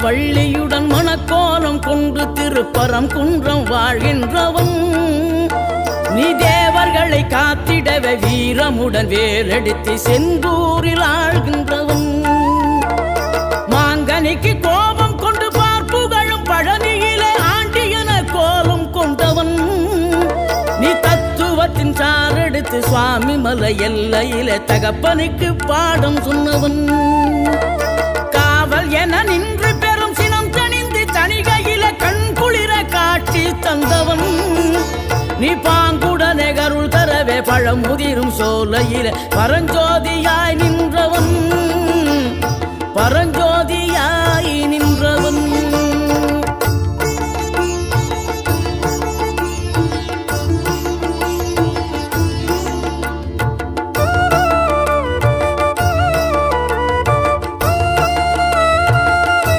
வள்ளியுடன் மணக்கோலம் கொண்டு திருப்பரம் குன்றம் வாழ்கின்றவன் நீ தேவர்களை காத்திடவே வீரமுடன் வேலெடுத்து செந்தூரில் ஆழ்கின்றவன் மாங்கனிக்கு கோபம் கொண்டு பார்ப்புகழும் பழனியிலே ஆண்டியன கோலம் கொண்டவன் நீ தத்துவத்தின் சாரெடுத்து சுவாமி மலை எல்லையிலே தகப்பனுக்கு பாடம் சொன்னவன் காவல் என நின்று பெரும் சினம் தணிந்து தணிகையில கண் குளிர காட்சி தந்தவன் நீ பாங்குடனே கருள் தரவே பழமுதிரும் சோலையில பரஞ்சோதியாய் நின்றவன் பரஞ்சோ